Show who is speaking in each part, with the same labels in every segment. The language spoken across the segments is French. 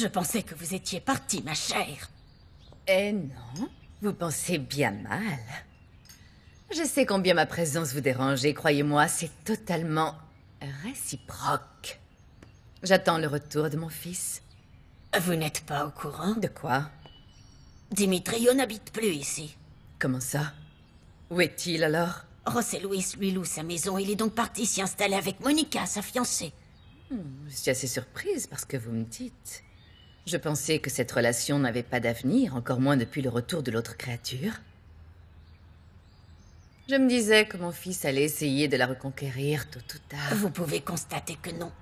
Speaker 1: Je pensais que vous étiez partie, ma chère.
Speaker 2: Eh non, vous pensez bien mal. Je sais combien ma présence vous dérange et croyez-moi, c'est totalement réciproque. J'attends le retour de mon fils.
Speaker 1: Vous n'êtes pas au courant?
Speaker 2: De quoi?
Speaker 1: Dimitrio n'habite plus ici.
Speaker 2: Comment ça? Où est-il alors?
Speaker 1: José Luis lui loue sa maison. Il est donc parti s'y installer avec Monica, sa fiancée.
Speaker 2: Je suis assez surprise par ce que vous me dites. Je pensais que cette relation n'avait pas d'avenir, encore moins depuis le retour de l'autre créature. Je me disais que mon fils allait essayer de la reconquérir tôt ou tard.
Speaker 1: Vous pouvez constater que non.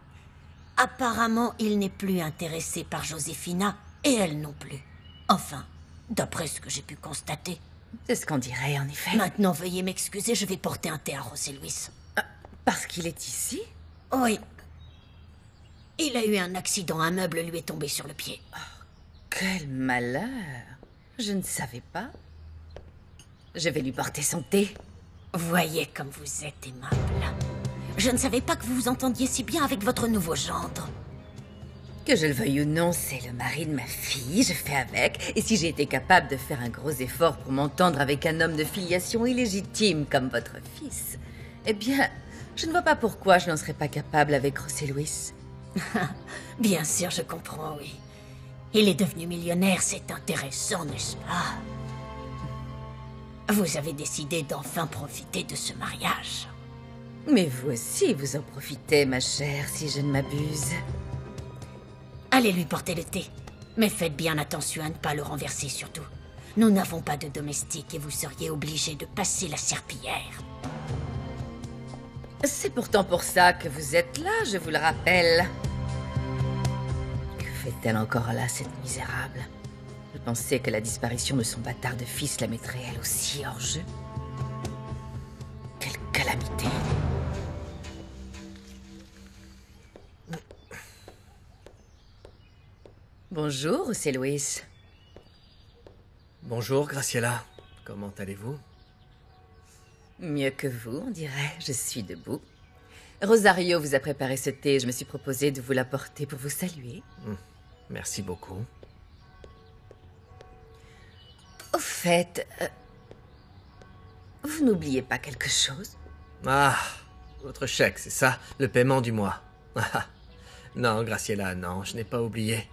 Speaker 1: Apparemment, il n'est plus intéressé par Josefina, et elle non plus. Enfin, d'après ce que j'ai pu constater.
Speaker 2: C'est ce qu'on dirait, en effet.
Speaker 1: Maintenant, veuillez m'excuser, je vais porter un thé à José Luis.
Speaker 2: Parce qu'il est ici?
Speaker 1: Oui. Il a eu un accident, un meuble lui est tombé sur le pied.
Speaker 2: Oh, quel malheur. Je ne savais pas. Je vais lui porter son thé.
Speaker 1: Voyez comme vous êtes aimable. Je ne savais pas que vous vous entendiez si bien avec votre nouveau gendre.
Speaker 2: Que je le veuille ou non, c'est le mari de ma fille, je fais avec. Et si j'ai été capable de faire un gros effort pour m'entendre avec un homme de filiation illégitime comme votre fils, eh bien, je ne vois pas pourquoi je n'en serais pas capable avec José Luis.
Speaker 1: Bien sûr, je comprends, oui. Il est devenu millionnaire, c'est intéressant, n'est-ce pas? Vous avez décidé d'enfin profiter de ce mariage.
Speaker 2: Mais vous aussi, vous en profitez, ma chère, si je ne m'abuse.
Speaker 1: Allez lui porter le thé. Mais faites bien attention à ne pas le renverser, surtout. Nous n'avons pas de domestique et vous seriez obligé de passer la serpillière.
Speaker 2: C'est pourtant pour ça que vous êtes là, je vous le rappelle. Que fait-elle encore là, cette misérable? Je pensais que la disparition de son bâtard de fils la mettrait elle aussi hors jeu. Quelle calamité! Bonjour, c'est Luis.
Speaker 3: Bonjour, Graciela. Comment allez-vous?
Speaker 2: Mieux que vous, on dirait. Je suis debout. Rosario vous a préparé ce thé. Je me suis proposé de vous l'apporter pour vous saluer.
Speaker 3: Merci beaucoup.
Speaker 2: Au fait, vous n'oubliez pas quelque chose?
Speaker 3: Ah, votre chèque, c'est ça? Le paiement du mois. Non, Graciela, non, je n'ai pas oublié.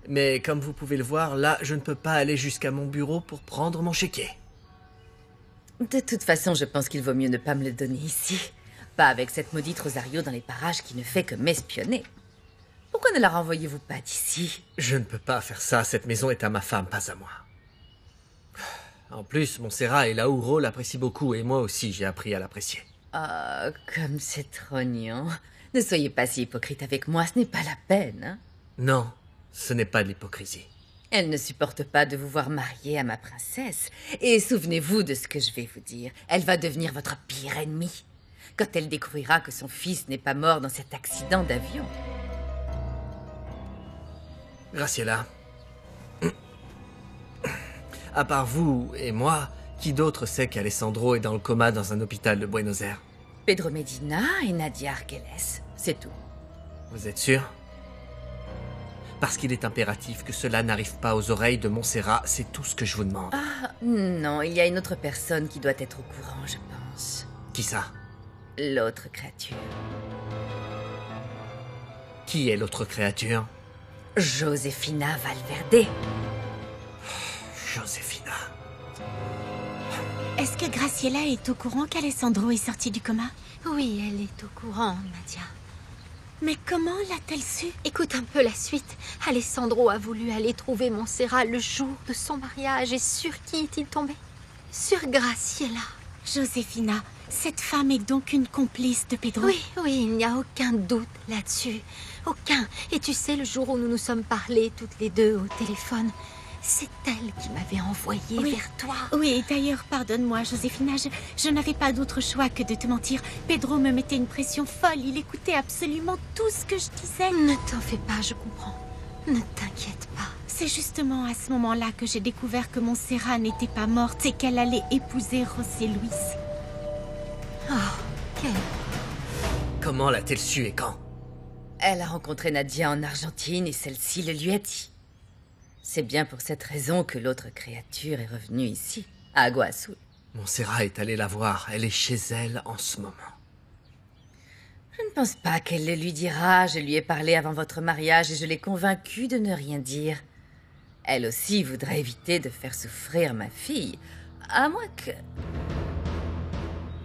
Speaker 3: Mais comme vous pouvez le voir, là, je ne peux pas aller jusqu'à mon bureau pour prendre mon chéquier.
Speaker 2: De toute façon, je pense qu'il vaut mieux ne pas me le donner ici. Pas avec cette maudite Rosario dans les parages qui ne fait que m'espionner. Pourquoi ne la renvoyez-vous pas d'ici?
Speaker 3: Je ne peux pas faire ça, cette maison est à ma femme, pas à moi. En plus, Montserrat et Lauro l'apprécient beaucoup, et moi aussi, j'ai appris à l'apprécier.
Speaker 2: Ah, comme c'est trognon. Ne soyez pas si hypocrite avec moi, ce n'est pas la peine, hein?
Speaker 3: Non, ce n'est pas de l'hypocrisie.
Speaker 2: Elle ne supporte pas de vous voir mariée à ma princesse. Et souvenez-vous de ce que je vais vous dire. Elle va devenir votre pire ennemie. Quand elle découvrira que son fils n'est pas mort dans cet accident d'avion.
Speaker 3: Graciela. À part vous et moi, qui d'autre sait qu'Alessandro est dans le coma dans un hôpital de Buenos Aires?
Speaker 2: Pedro Medina et Nadia Arqueles, c'est tout.
Speaker 3: Vous êtes sûr? Parce qu'il est impératif que cela n'arrive pas aux oreilles de Montserrat, c'est tout ce que je vous demande.
Speaker 2: Ah, non, il y a une autre personne qui doit être au courant, je pense.
Speaker 3: Qui ça?
Speaker 2: L'autre créature.
Speaker 3: Qui est l'autre créature?
Speaker 2: Josefina Valverde.
Speaker 3: Josefina.
Speaker 1: Est-ce que Graciela est au courant qu'Alessandro est sorti du coma?
Speaker 4: Oui, elle est au courant, Nadia.
Speaker 1: Mais comment l'a-t-elle su?
Speaker 4: Écoute un peu la suite. Alessandro a voulu aller trouver Montserrat le jour de son mariage. Et sur qui est-il tombé? Sur Graciela.
Speaker 1: Josefina, cette femme est donc une complice de Pedro?
Speaker 4: Oui, il n'y a aucun doute là-dessus. Aucun. Et tu sais, le jour où nous nous sommes parlé toutes les deux au téléphone, c'est elle qui m'avait envoyé vers toi.
Speaker 1: Oui, d'ailleurs, pardonne-moi, Josefina, je n'avais pas d'autre choix que de te mentir. Pedro me mettait une pression folle, il écoutait absolument tout ce que je disais.
Speaker 4: Ne t'en fais pas, je comprends. Ne t'inquiète pas.
Speaker 1: C'est justement à ce moment-là que j'ai découvert que Montserrat n'était pas morte et qu'elle allait épouser José Luis.
Speaker 4: Oh, quel...
Speaker 3: Comment l'a-t-elle su et quand?
Speaker 2: Elle a rencontré Nadia en Argentine et celle-ci le lui a dit. C'est bien pour cette raison que l'autre créature est revenue ici, à Agua Azul.
Speaker 3: Montserrat est allée la voir. Elle est chez elle en ce moment.
Speaker 2: Je ne pense pas qu'elle le lui dira. Je lui ai parlé avant votre mariage et je l'ai convaincue de ne rien dire. Elle aussi voudrait éviter de faire souffrir ma fille. À moins que...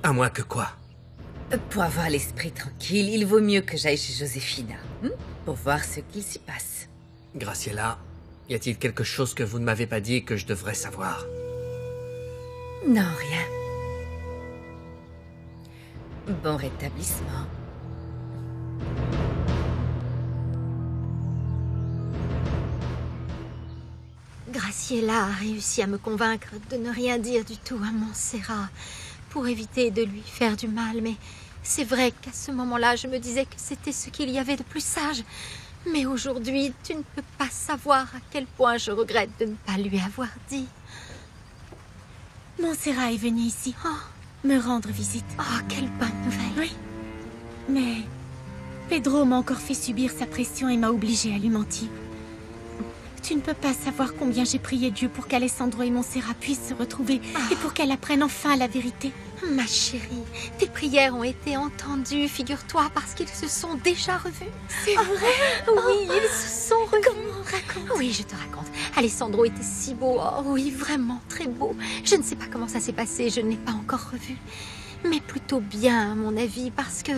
Speaker 3: À moins que quoi?
Speaker 2: Pour avoir l'esprit tranquille, il vaut mieux que j'aille chez Josefina, pour voir ce qu'il s'y passe.
Speaker 3: Graciela, y a-t-il quelque chose que vous ne m'avez pas dit et que je devrais savoir?
Speaker 2: Non, rien. Bon rétablissement.
Speaker 4: Graciela a réussi à me convaincre de ne rien dire du tout à Montserrat pour éviter de lui faire du mal, mais c'est vrai qu'à ce moment-là, je me disais que c'était ce qu'il y avait de plus sage. Mais aujourd'hui, tu ne peux pas savoir à quel point je regrette de ne pas lui avoir dit.
Speaker 1: Montserrat est venue ici me rendre visite.
Speaker 4: Oh, quelle bonne nouvelle.
Speaker 1: Oui. Mais Pedro m'a encore fait subir sa pression et m'a obligée à lui mentir. Tu ne peux pas savoir combien j'ai prié Dieu pour qu'Alessandro et Montserrat puissent se retrouver et pour qu'elle apprenne enfin la vérité.
Speaker 4: Ma chérie, tes prières ont été entendues, figure-toi, parce qu'ils se sont déjà revus.
Speaker 1: C'est vrai?
Speaker 4: Oui, ils se sont revus.
Speaker 1: Comment? Raconte.
Speaker 4: Oui, je te raconte. Alessandro était si beau. Oh, oui, vraiment très beau. Je ne sais pas comment ça s'est passé, je ne l'ai pas encore revu. Mais plutôt bien, à mon avis, parce que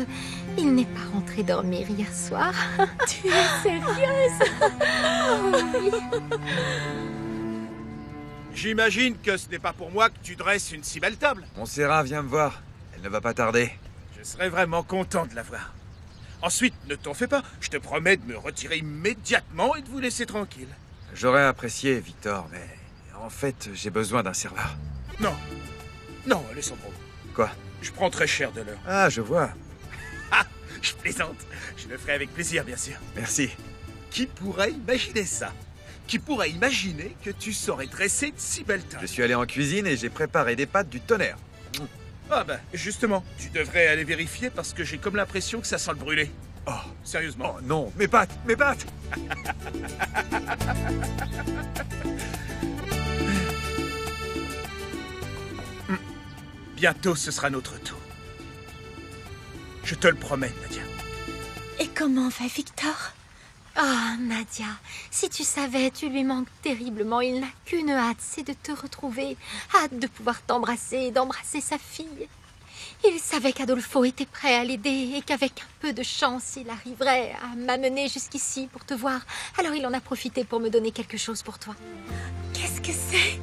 Speaker 4: il n'est pas rentré dormir hier soir.
Speaker 1: Tu es sérieuse?
Speaker 5: J'imagine que ce n'est pas pour moi que tu dresses une si belle table.
Speaker 6: Montserrat, viens me voir. Elle ne va pas tarder.
Speaker 5: Je serais vraiment content de la voir. Ensuite, ne t'en fais pas. Je te promets de me retirer immédiatement et de vous laisser tranquille.
Speaker 6: J'aurais apprécié, Victor, mais en fait, j'ai besoin d'un serveur.
Speaker 5: Non. Non, Alessandro.
Speaker 6: Quoi?
Speaker 5: Je prends très cher de l'heure.
Speaker 6: Ah, je vois.
Speaker 5: Ah, je plaisante. Je le ferai avec plaisir, bien sûr.
Speaker 6: Merci.
Speaker 5: Qui pourrait imaginer ça? Qui pourrait imaginer que tu saurais dresser de si belles tables?
Speaker 6: Je suis allé en cuisine et j'ai préparé des pâtes du tonnerre.
Speaker 5: Ah ben, justement, tu devrais aller vérifier parce que j'ai comme l'impression que ça sent le brûlé. Oh, sérieusement.
Speaker 6: Oh non, mes pâtes! Mes pâtes!
Speaker 5: Bientôt, ce sera notre tour. Je te le promets, Nadia.
Speaker 1: Et comment va Victor?
Speaker 4: Ah, Nadia, si tu savais, tu lui manques terriblement. Il n'a qu'une hâte, c'est de te retrouver. Hâte de pouvoir t'embrasser, d'embrasser sa fille. Il savait qu'Adolfo était prêt à l'aider et qu'avec un peu de chance, il arriverait à m'amener jusqu'ici pour te voir. Alors il en a profité pour me donner quelque chose pour toi.
Speaker 1: Qu'est-ce que c'est?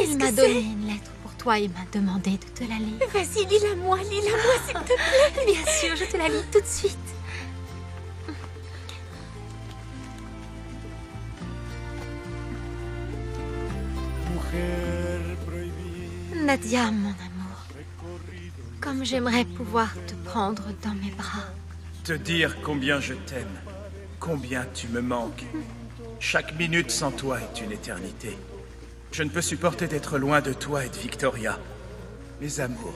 Speaker 4: Il m'a donné une lettre pour toi et m'a demandé de te la lire.
Speaker 1: Vas-y, lis-la-moi, s'il te plaît.
Speaker 4: Bien sûr, je te la lis tout de suite. Nadia, mon amour, comme j'aimerais pouvoir te prendre dans mes bras.
Speaker 5: Te dire combien je t'aime, combien tu me manques. Chaque minute sans toi est une éternité. Je ne peux supporter d'être loin de toi et de Victoria. Mes amours,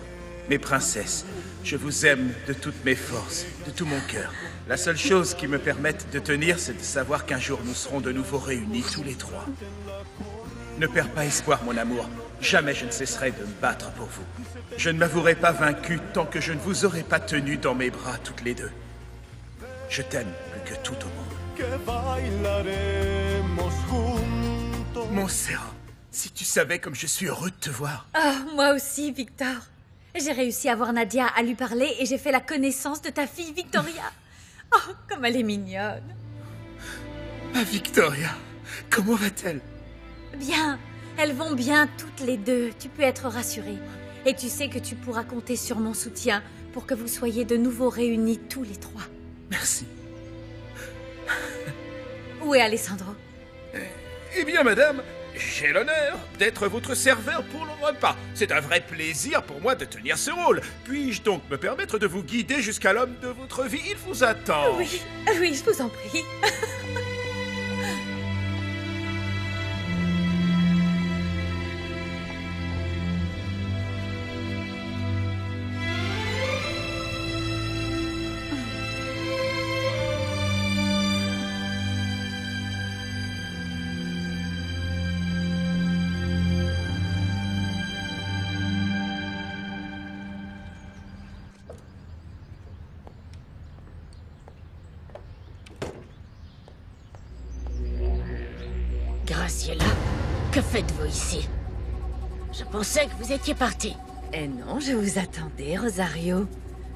Speaker 5: mes princesses, je vous aime de toutes mes forces, de tout mon cœur. La seule chose qui me permette de tenir, c'est de savoir qu'un jour nous serons de nouveau réunis tous les trois. Ne perds pas espoir, mon amour. Jamais je ne cesserai de me battre pour vous. Je ne m'avouerai pas vaincu tant que je ne vous aurai pas tenus dans mes bras toutes les deux. Je t'aime plus que tout au monde. Montserrat, si tu savais comme je suis heureux de te voir.
Speaker 1: Oh, moi aussi, Victor. J'ai réussi à voir Nadia, à lui parler et j'ai fait la connaissance de ta fille Victoria. Oh, comme elle est mignonne.
Speaker 5: Ma Victoria, comment va-t-elle?
Speaker 1: Bien, elles vont bien toutes les deux, tu peux être rassurée. Et tu sais que tu pourras compter sur mon soutien pour que vous soyez de nouveau réunis tous les trois.
Speaker 5: Merci.
Speaker 1: Où est Alessandro?
Speaker 5: Eh bien, madame, j'ai l'honneur d'être votre serveur pour le repas. C'est un vrai plaisir pour moi de tenir ce rôle. Puis-je donc me permettre de vous guider jusqu'à l'homme de votre vie? Il vous attend.
Speaker 1: Oui, oui, je vous en prie.
Speaker 7: Que faites-vous ici? Je pensais que vous étiez parti.
Speaker 2: Eh non, je vous attendais, Rosario.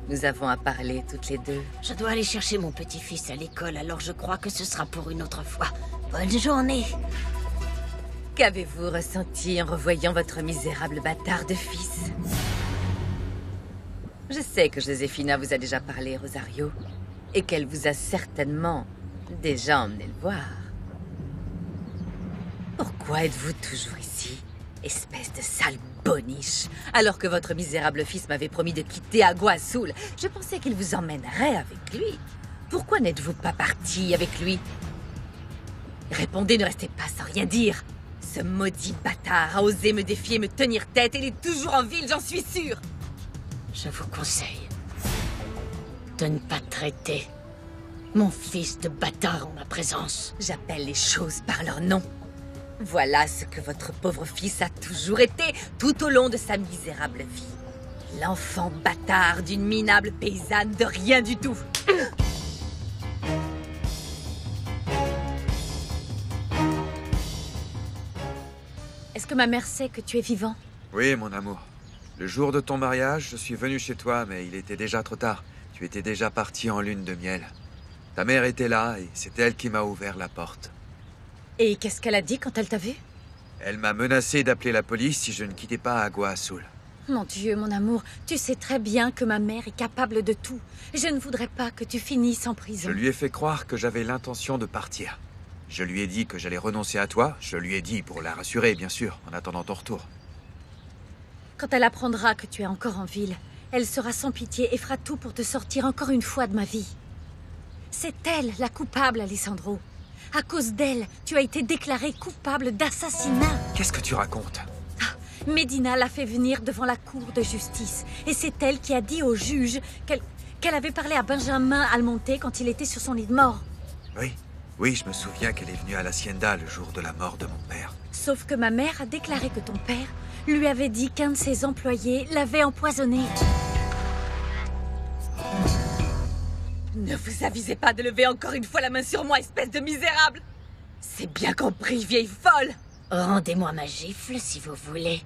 Speaker 2: Nous avons à parler toutes les deux.
Speaker 7: Je dois aller chercher mon petit-fils à l'école, alors je crois que ce sera pour une autre fois. Bonne journée.
Speaker 2: Qu'avez-vous ressenti en revoyant votre misérable bâtard de fils? Je sais que Joséphina vous a déjà parlé, Rosario, et qu'elle vous a certainement déjà emmené le voir. Pourquoi êtes-vous toujours ici, espèce de sale boniche, alors que votre misérable fils m'avait promis de quitter Agua Azul? Je pensais qu'il vous emmènerait avec lui. Pourquoi n'êtes-vous pas parti avec lui? Répondez, ne restez pas sans rien dire. Ce maudit bâtard a osé me défier, me tenir tête. Il est toujours en ville, j'en suis sûre.
Speaker 7: Je vous conseille de ne pas traiter mon fils de bâtard en ma présence.
Speaker 2: J'appelle les choses par leur nom. Voilà ce que votre pauvre fils a toujours été tout au long de sa misérable vie. L'enfant bâtard d'une minable paysanne de rien du tout.
Speaker 4: Est-ce que ma mère sait que tu es vivant?
Speaker 6: Oui, mon amour. Le jour de ton mariage, je suis venu chez toi, mais il était déjà trop tard. Tu étais déjà parti en lune de miel. Ta mère était là et c'est elle qui m'a ouvert la porte.
Speaker 4: Et qu'est-ce qu'elle a dit quand elle t'a vu?
Speaker 6: Elle m'a menacé d'appeler la police si je ne quittais pas Agua Azul.
Speaker 4: Mon Dieu, mon amour, tu sais très bien que ma mère est capable de tout. Je ne voudrais pas que tu finisses en prison.
Speaker 6: Je lui ai fait croire que j'avais l'intention de partir. Je lui ai dit que j'allais renoncer à toi. Je lui ai dit pour la rassurer, bien sûr, en attendant ton retour.
Speaker 4: Quand elle apprendra que tu es encore en ville, elle sera sans pitié et fera tout pour te sortir encore une fois de ma vie. C'est elle, la coupable, Alessandro. À cause d'elle, tu as été déclaré coupable d'assassinat.
Speaker 6: Qu'est-ce que tu racontes?
Speaker 4: Medina l'a fait venir devant la cour de justice. Et c'est elle qui a dit au juge qu'elle avait parlé à Benjamin Almonte quand il était sur son lit de mort.
Speaker 6: Oui, je me souviens qu'elle est venue à l'hacienda le jour de la mort de mon père.
Speaker 4: Sauf que ma mère a déclaré que ton père lui avait dit qu'un de ses employés l'avait empoisonné.
Speaker 2: Ne vous avisez pas de lever encore une fois la main sur moi, espèce de misérable! C'est bien compris, vieille folle!
Speaker 7: Rendez-moi ma gifle si vous voulez.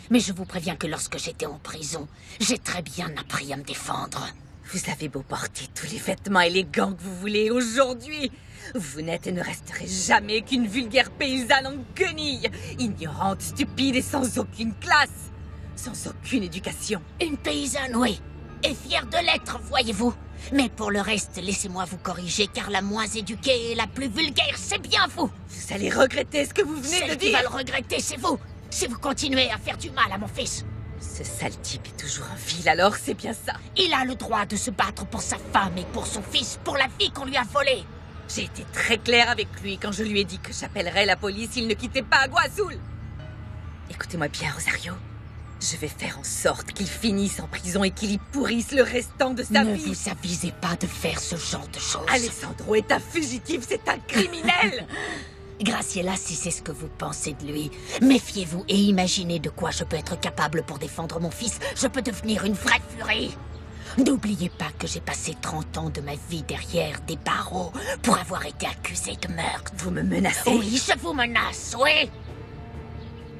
Speaker 7: Mais je vous préviens que lorsque j'étais en prison, j'ai très bien appris à me défendre.
Speaker 2: Vous avez beau porter tous les vêtements élégants que vous voulez aujourd'hui, vous n'êtes et ne resterez jamais qu'une vulgaire paysanne en guenille, ignorante, stupide et sans aucune classe, sans aucune éducation.
Speaker 7: Une paysanne, oui, et fière de l'être, voyez-vous. Mais pour le reste, laissez-moi vous corriger, car la moins éduquée et la plus vulgaire, c'est bien vous.
Speaker 2: Vous allez regretter ce que vous venez de
Speaker 7: Celle qui
Speaker 2: dire.
Speaker 7: va le regretter, c'est vous, si vous continuez à faire du mal à mon fils.
Speaker 2: Ce sale type est toujours en ville, alors c'est bien ça.
Speaker 7: Il a le droit de se battre pour sa femme et pour son fils, pour la fille qu'on lui a volée.
Speaker 2: J'ai été très claire avec lui quand je lui ai dit que j'appellerais la police s'il ne quittait pas Agua Azul. Écoutez-moi bien, Rosario. Je vais faire en sorte qu'il finisse en prison et qu'il y pourrisse le restant de sa vie.
Speaker 7: Ne vous avisez pas de faire ce genre de choses.
Speaker 2: Alessandro est un fugitif, c'est un criminel.
Speaker 7: Graciela, si c'est ce que vous pensez de lui, méfiez-vous et imaginez de quoi je peux être capable pour défendre mon fils. Je peux devenir une vraie furie. N'oubliez pas que j'ai passé 30 ans de ma vie derrière des barreaux pour avoir été accusée de meurtre.
Speaker 2: Vous me menacez?
Speaker 7: Oui, je vous menace, oui.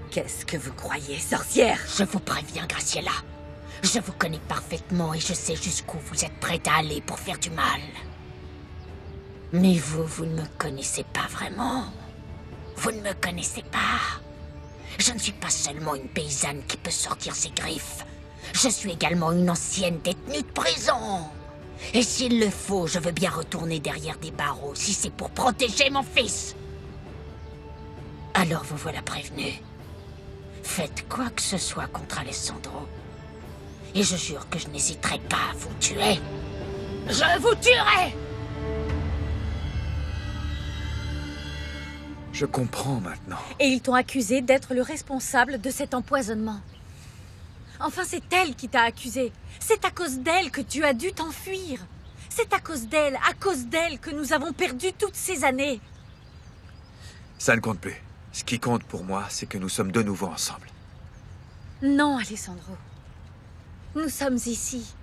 Speaker 2: Qu'est-ce que vous croyez, sorcière?
Speaker 7: Je vous préviens, Graciela. Je vous connais parfaitement et je sais jusqu'où vous êtes prête à aller pour faire du mal. Mais vous ne me connaissez pas vraiment. Vous ne me connaissez pas. Je ne suis pas seulement une paysanne qui peut sortir ses griffes. Je suis également une ancienne détenue de prison. Et s'il le faut, je veux bien retourner derrière des barreaux si c'est pour protéger mon fils. Alors vous voilà prévenu. Faites quoi que ce soit contre Alessandro. Et je jure que je n'hésiterai pas à vous tuer. Je vous tuerai!
Speaker 6: Je comprends maintenant.
Speaker 4: Et ils t'ont accusé d'être le responsable de cet empoisonnement. Enfin, c'est elle qui t'a accusé. C'est à cause d'elle que tu as dû t'enfuir. C'est à cause d'elle que nous avons perdu toutes ces années.
Speaker 6: Ça ne compte plus. Ce qui compte pour moi, c'est que nous sommes de nouveau ensemble.
Speaker 4: Non, Alessandro. Nous sommes ici.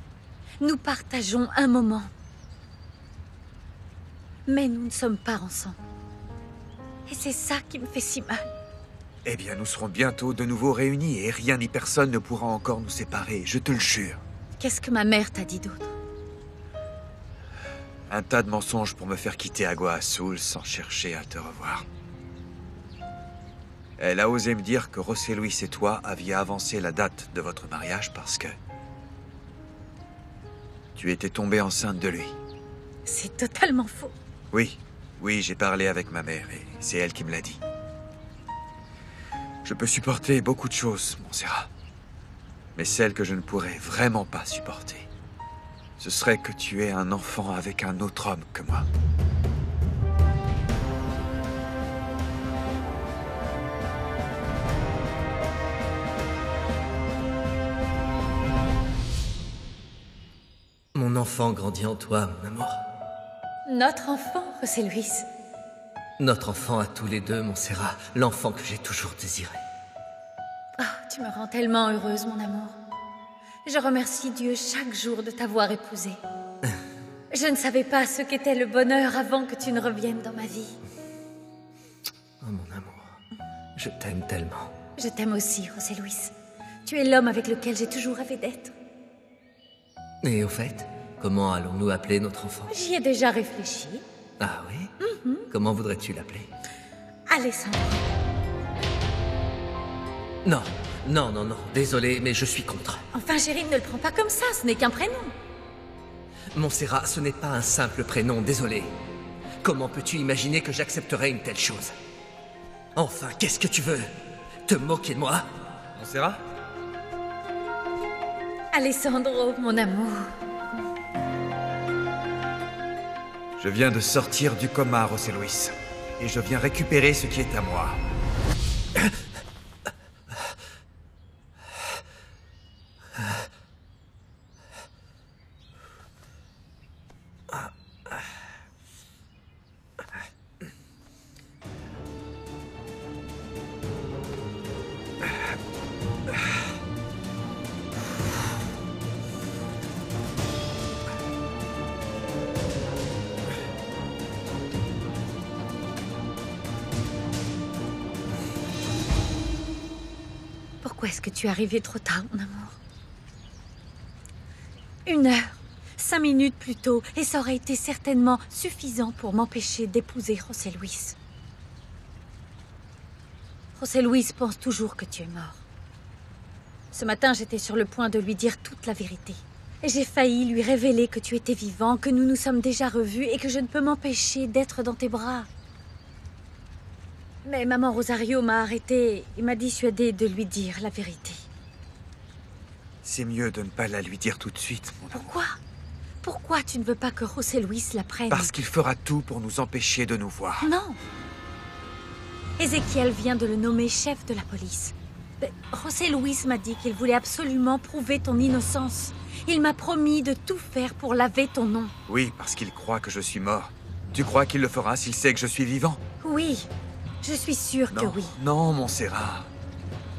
Speaker 4: Nous partageons un moment. Mais nous ne sommes pas ensemble. Et c'est ça qui me fait si mal.
Speaker 6: Eh bien, nous serons bientôt de nouveau réunis et rien ni personne ne pourra encore nous séparer, je te le jure.
Speaker 7: Qu'est-ce que ma mère t'a dit d'autre?
Speaker 6: Un tas de mensonges pour me faire quitter Agua Azul sans chercher à te revoir. Elle a osé me dire que José Luis et toi aviez avancé la date de votre mariage parce que... tu étais tombée enceinte de lui.
Speaker 7: C'est totalement faux.
Speaker 6: Oui, j'ai parlé avec ma mère et c'est elle qui me l'a dit. Je peux supporter beaucoup de choses, Montserrat. Mais celle que je ne pourrais vraiment pas supporter, ce serait que tu aies un enfant avec un autre homme que moi.
Speaker 3: Mon enfant grandit en toi, mon amour.
Speaker 7: Notre enfant, José Luis.
Speaker 3: Notre enfant à tous les deux, Montserrat. L'enfant que j'ai toujours désiré.
Speaker 7: Oh, tu me rends tellement heureuse, mon amour. Je remercie Dieu chaque jour de t'avoir épousée. Je ne savais pas ce qu'était le bonheur avant que tu ne reviennes dans ma vie.
Speaker 3: Oh, mon amour. Je t'aime tellement.
Speaker 7: Je t'aime aussi, José Luis. Tu es l'homme avec lequel j'ai toujours rêvé d'être.
Speaker 3: Et au fait, comment allons-nous appeler notre enfant?
Speaker 7: J'y ai déjà réfléchi.
Speaker 3: Ah oui? Comment voudrais-tu l'appeler?
Speaker 7: Alessandro.
Speaker 3: Non, désolé, mais je suis contre.
Speaker 7: Enfin, chérie, ne le prends pas comme ça, ce n'est qu'un prénom.
Speaker 3: Montserrat, ce n'est pas un simple prénom, désolé. Comment peux-tu imaginer que j'accepterais une telle chose? Enfin, qu'est-ce que tu veux? Te moquer de moi?
Speaker 6: Montserrat?
Speaker 7: Alessandro, mon amour.
Speaker 6: Je viens de sortir du coma, José Luis. Et je viens récupérer ce qui est à moi.
Speaker 7: Pourquoi est-ce que tu es arrivé trop tard, mon amour? 1 heure, 5 minutes plus tôt, et ça aurait été certainement suffisant pour m'empêcher d'épouser José Luis. José Luis pense toujours que tu es mort. Ce matin, j'étais sur le point de lui dire toute la vérité. Et j'ai failli lui révéler que tu étais vivant, que nous nous sommes déjà revus et que je ne peux m'empêcher d'être dans tes bras. Mais maman Rosario m'a arrêtée et m'a dissuadée de lui dire la vérité.
Speaker 6: C'est mieux de ne pas la lui dire tout de suite, mon amour.
Speaker 7: Pourquoi? Pourquoi tu ne veux pas que José Luis la prenne?
Speaker 6: Parce qu'il fera tout pour nous empêcher de nous voir.
Speaker 7: Non. Ézéchiel vient de le nommer chef de la police. José Luis m'a dit qu'il voulait absolument prouver ton innocence. Il m'a promis de tout faire pour laver ton nom.
Speaker 6: Oui, parce qu'il croit que je suis mort. Tu crois qu'il le fera s'il sait que je suis vivant?
Speaker 7: Oui, je suis sûre que oui.
Speaker 6: Non, Montserrat.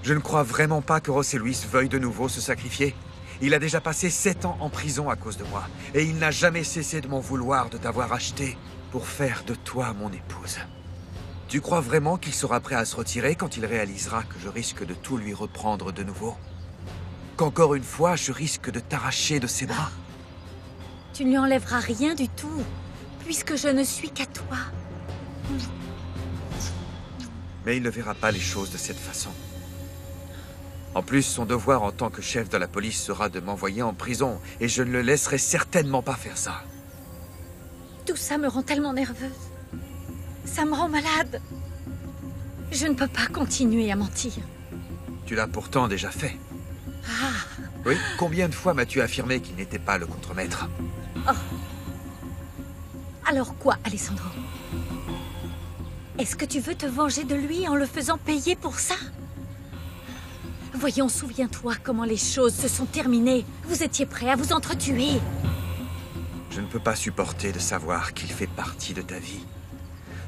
Speaker 6: Je ne crois vraiment pas que José Luis veuille de nouveau se sacrifier. Il a déjà passé 7 ans en prison à cause de moi. Et il n'a jamais cessé de m'en vouloir de t'avoir acheté pour faire de toi mon épouse. Tu crois vraiment qu'il sera prêt à se retirer quand il réalisera que je risque de tout lui reprendre de nouveau? Qu'encore une fois, je risque de t'arracher de ses bras?
Speaker 7: Tu ne lui enlèveras rien du tout, puisque je ne suis qu'à toi.
Speaker 6: Mais il ne verra pas les choses de cette façon. En plus, son devoir en tant que chef de la police sera de m'envoyer en prison, et je ne le laisserai certainement pas faire ça.
Speaker 7: Tout ça me rend tellement nerveuse. Ça me rend malade. Je ne peux pas continuer à mentir.
Speaker 6: Tu l'as pourtant déjà fait.
Speaker 7: Ah,
Speaker 6: Oui, combien de fois m'as-tu affirmé qu'il n'était pas le contremaître?
Speaker 7: alors quoi, Alessandro? Est-ce que tu veux te venger de lui en le faisant payer pour ça? Voyons, souviens-toi comment les choses se sont terminées. Vous étiez prêts à vous entretuer.
Speaker 6: Je ne peux pas supporter de savoir qu'il fait partie de ta vie.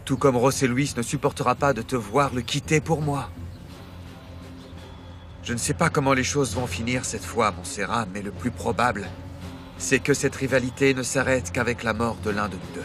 Speaker 6: Tout comme José Luis ne supportera pas de te voir le quitter pour moi. Je ne sais pas comment les choses vont finir cette fois, Montserrat, mais le plus probable, c'est que cette rivalité ne s'arrête qu'avec la mort de l'un de nous deux.